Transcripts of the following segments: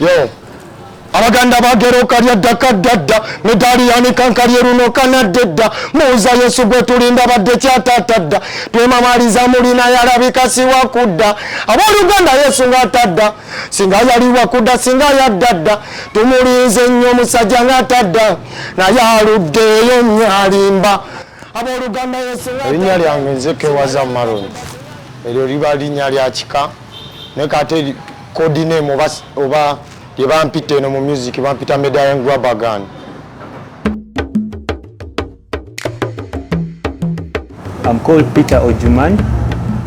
Yo. Abaganda bagero kalya dakadada medali yani kankalye runo kanadda muza Yesu gwe tulinda badde kyatatadda twemamaliza mulina yalabika siwa kudda aboluganda Yesu ngatadda singa yali wakudda singa yaddadda tumulinze nnyo musajja ngatadda naye aluddeyo nyalimba aboluganda Yesu erinnya lyange nzeke waza Maron eryo liba linnya lya kika ne kate kodine oba Yebampite no mu music bampita medallion grabber gun. I'm called Peter Ojuman.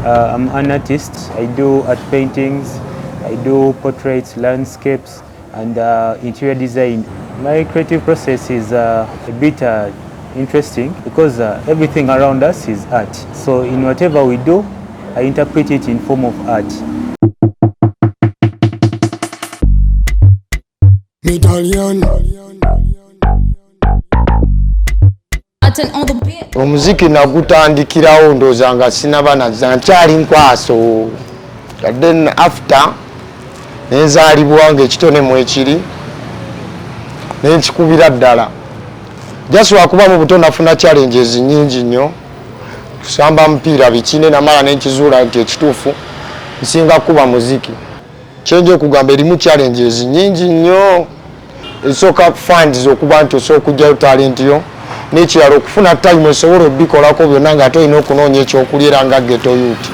I'm an artist. I do art paintings, I do portraits, landscapes, and interior design. My creative process is a bit interesting because everything around us is art. So in whatever we do, I interpret it in form of art. Medallion. Omuziki nagutandikirawo ndooza nga sinaba nkyali nkwaso then after nenzaalibwa ng'ekitone mwekiri nenkikubira ddala just lwakuba mu buto nafuna challenges nyingi nnyo kusamba mupiira bikine namala nenkizuula nti ekituufu nsinga kuba muziki kyenje okugamba erimu challenges nyingi nnyo esooka funds okuba nti osooka okugyayo talent yo n'ekirala okufuna time osobola obikolako byonna nga ate olina okunoonya ekyokulya nga ghetto youth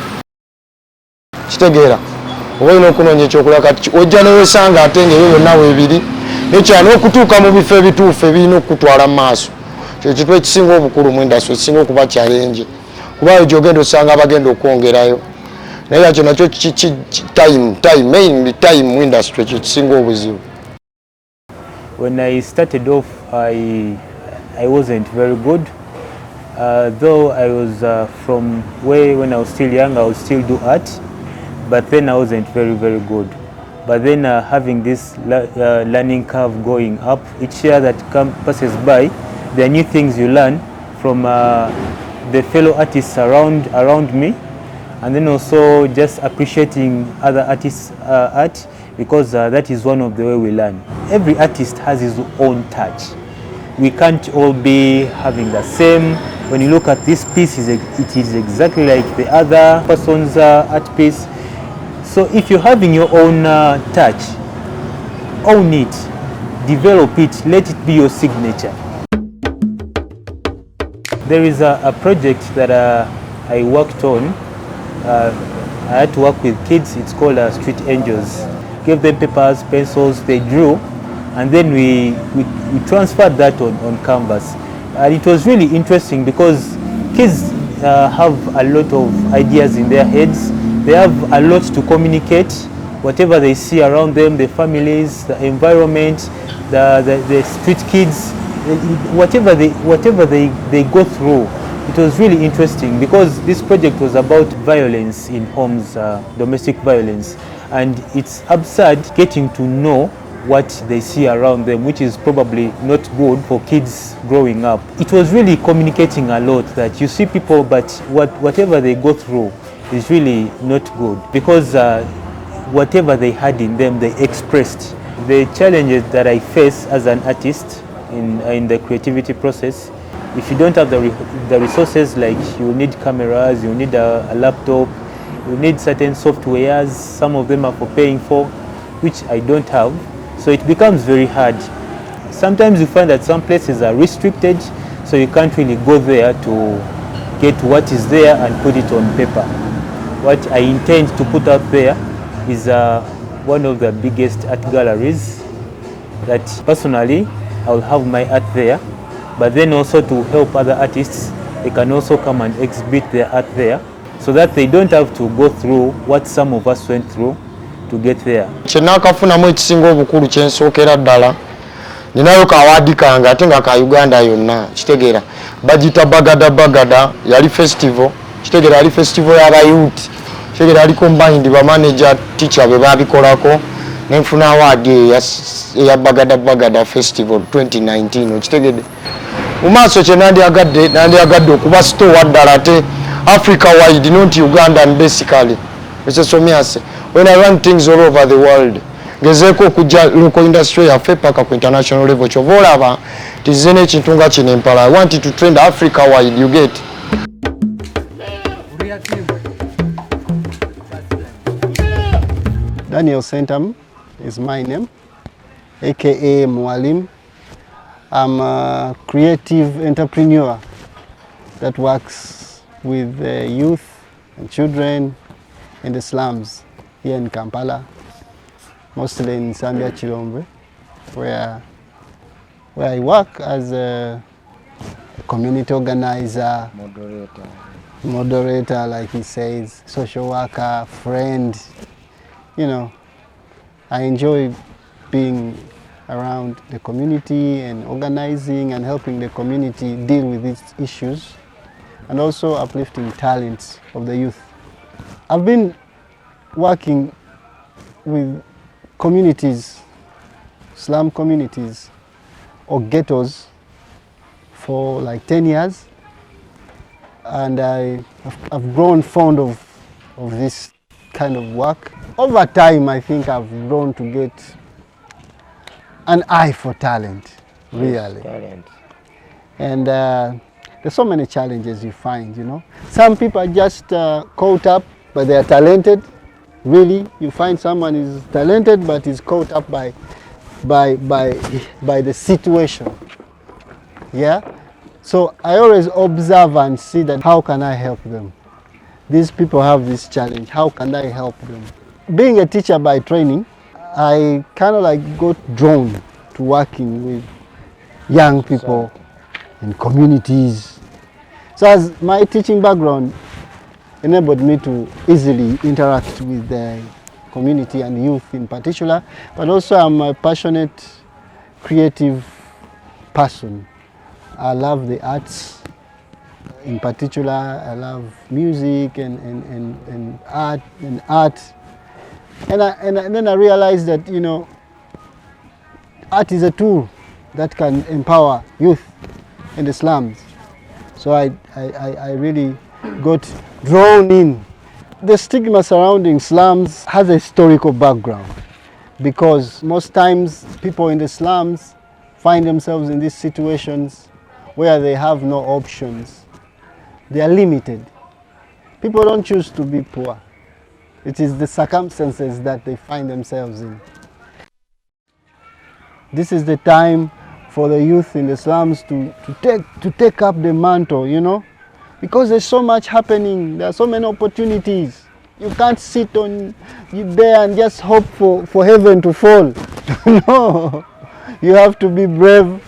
kitegeera oba olina okunoonya ekyokulya kati ojja newesanga ate ngaebyo byonna weebiri n'ekirala n'okutuuka mu bifo ebituufu ebirina okukutwala mu maaso kyekitu ekisinga obukulu mu industry ekisinga okuba challenge kuba ejo ogenda osanga abagenda okwongerayo naye yakyo nakyo time mu industry kyekisinga obuzibu. When I started off, I wasn't very good. Though I was from when I was still young, I would still do art, but then I wasn't very good. But then having this learning curve going up, each year that passes by, there are new things you learn from the fellow artists around me, and then also just appreciating other artists' art, because that is one of the way we learn. Every artist has his own touch. We can't all be having the same. When you look at this piece, it is exactly like the other person's art piece. So if you're having your own touch, own it, develop it, let it be your signature. There is a project that I worked on. I had to work with kids. It's called Street Angels. Gave them papers, pencils, they drew, and then we transferred that on canvas. And it was really interesting because kids have a lot of ideas in their heads. They have a lot to communicate, whatever they see around them, the families, the environment, the street kids, whatever they go through. It was really interesting because this project was about violence in homes, domestic violence. And it's absurd getting to know what they see around them, which is probably not good for kids growing up. It was really communicating a lot that you see people, but whatever they go through is really not good because whatever they had in them, they expressed. The challenges that I face as an artist in the creativity process, if you don't have the resources, like you need cameras, you need a laptop, you need certain softwares, some of them are for paying for, which I don't have. So it becomes very hard. Sometimes you find that some places are restricted, so you can't really go there to get what is there and put it on paper. What I intend to put out there is one of the biggest art galleries that personally I will have my art there, but then also to help other artists, they can also come and exhibit their art there, so that they don't have to go through what some of us went through to get there. Kyenakafunamu ekisinga obukulu kyensookera ddala ninayo kawaadi kange ate nga ka Uganda yonna kitegeera bagita bagada yali festival kitegeera yali festival y'abayuuti kitegeera yali combined bamanager teacher be babikolako nenfuna awaadi eya bagada festival 2019 okitegedde mu maaso kye nandyagadde okuba store ddala ate Africa wide, not Uganda, and basically. Mr. Somiase, when I run things all over the world, gezeeko okujja local industry yaffe paka ku international level. Kyova olaba tizze n'ekintu nga kino Impala. I want to trend Africa wide, you get. Daniel Sentam is my name, aka Mwalim. I'm a creative entrepreneur that works with youth and children in the slums here in Kampala, mostly in Zambia, Chilombe, where I work as a community organizer, moderator, like he says, social worker, friend. You know, I enjoy being around the community and organizing and helping the community deal with these issues, and also uplifting talents of the youth. I've been working with communities, slum communities or ghettos for like 10 years, and I've grown fond of this kind of work. Over time, I think I've grown to get an eye for talent, really. Talent. And there's so many challenges you find, you know. Some people are just caught up, but they are talented. Really, you find someone is talented, but is caught up by the situation. Yeah. So I always observe and see that how can I help them? These people have this challenge. How can I help them? Being a teacher by training, I kind of like got drawn to working with young people in communities. So as my teaching background enabled me to easily interact with the community and youth in particular, but also I'm a passionate, creative person. I love the arts. In particular, I love music and art. And then I realized that, you know, art is a tool that can empower youth in the slums. So I really got drawn in. The stigma surrounding slums has a historical background, because most times people in the slums find themselves in these situations where they have no options. They are limited. People don't choose to be poor. It is the circumstances that they find themselves in. This is the time for the youth in the slums to take up the mantle, you know, because there's so much happening. There are so many opportunities. You can't sit on there and just hope for heaven to fall. No, you have to be brave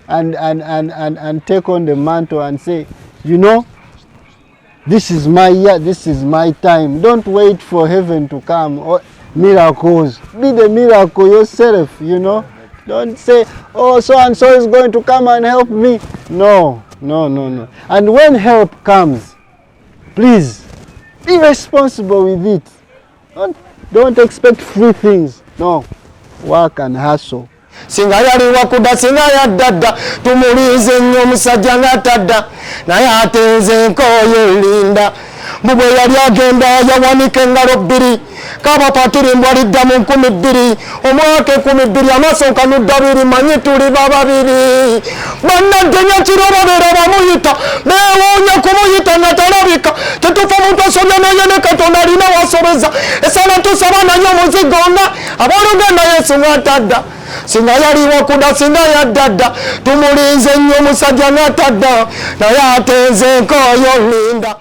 and take on the mantle and say, you know, this is my year, this is my time. Don't wait for heaven to come or miracles. Be the miracle yourself, you know. Don't say, oh, so and so is going to come and help me. No. And when help comes, please be responsible with it. Don't expect free things. No, work and hustle. Singa yali wakuda singa yaddadda tumulize nnyo omusajja ng'atadda naye atenze nkooyo linda bwe yali agenda yawanika engalo bbiri kabapatiri mbwalidda mu 2000 omwaka 2000 amasooka n'eddabiri manyi tuli bababiri bannadde nyakiro babeera bamuyita beewuunya kumuyita nga talabika tetufa muntu asomya naye ne Katonda alina wasobeza esala tusaba naye omuzigo nga abooluganda Yesu ng'atadda singa yali wakuda singa yaddadda tumulinze nnyo omusajja ng'atadda naye atenze nkooyo linda.